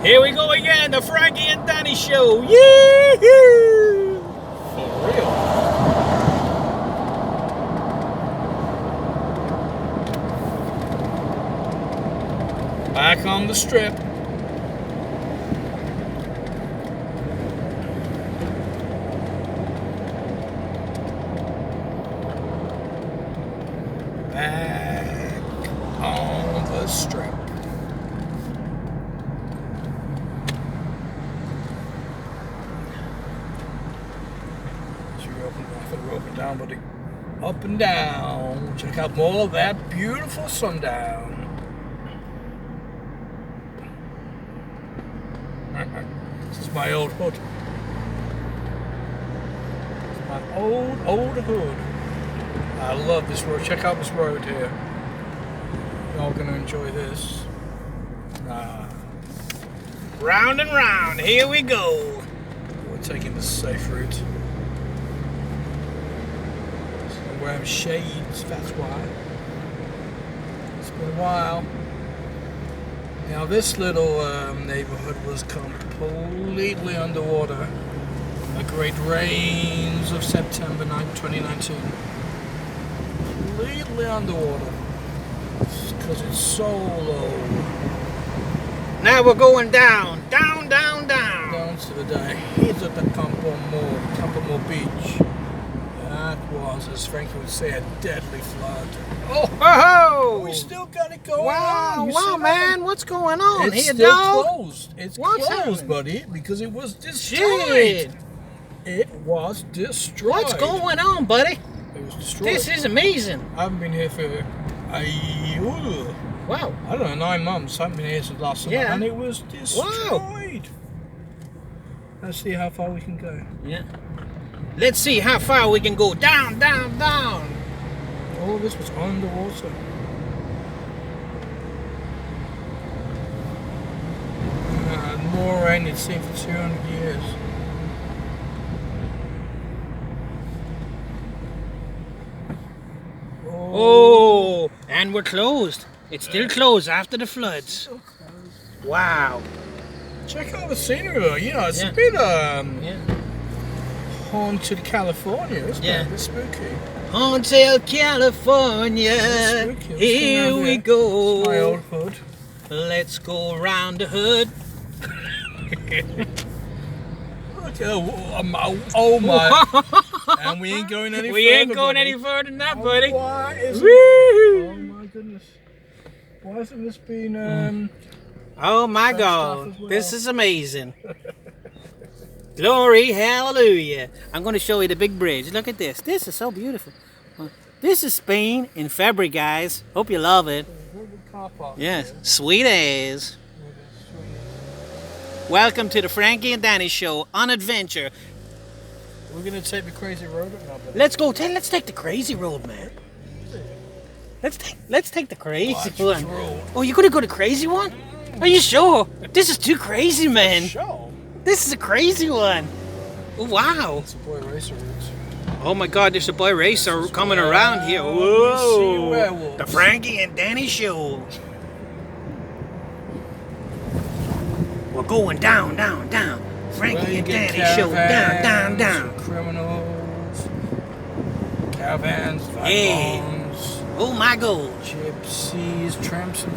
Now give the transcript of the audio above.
Here we go again, the Franky and Danny show. Yee-hoo! For real. Back on the strip. Back on the strip. Up and down, buddy. Up and down. Check out more of that beautiful sundown. This is my old hood. It's my old hood. I love this road. Check out this road here. You're all gonna enjoy this. Round and round. Here we go. We're taking the safe route. Wearing shades, that's why. It's been a while. Now this little neighborhood was completely underwater. The great rains of September 2019. Completely underwater. Because it's so low. Now we're going down, down, down, down. Down to the he's at the Campo Beach. That was, as Frankie would say, a deadly flood. Oh, ho! We still got it going on. Wow, man, what's going on? It's still closed. It's closed, buddy, because it was destroyed. Shit. It was destroyed. What's going on, buddy? It was destroyed. This is amazing. I haven't been here for Wow. I don't know, 9 months. I haven't been here since last summer, and it was destroyed. Wow. Let's see how far we can go. Yeah. Let's see how far we can go. Down, down, down. All this was underwater. More rain than seen for 200 years. Oh, and we're closed. It's still closed after the floods. Wow. Check out the scenery though. You know, it's a bit haunted California, isn't it? A bit spooky. Haunted California. Here we go. It's my old hood. Let's go around the hood. Oh my. And we ain't going any further. We ain't going any further than that, buddy. Why isn't oh my goodness. Why hasn't this been oh my God. Well? This is amazing. Glory, hallelujah. I'm going to show you the big bridge. Look at this. This is so beautiful. This is Spain in February, guys. Hope you love it. Yes, sweet as. Welcome to the Franky and Danny show on adventure. We're going to take the crazy road up now. Let's go. Let's take the crazy road, man. Let's take the crazy one. Oh, you're going to go the crazy one? Are you sure? This is too crazy, man. Sure. This is a crazy one. Oh, wow. It's a boy racer route. Oh my God, there's a boy racer coming around here. Whoa. The Franky and Danny show. We're going down, down, down. Franky and Danny show. Down, down, down. Criminals. Caravans. Vagabonds. Oh my God. Gypsies. Tramps and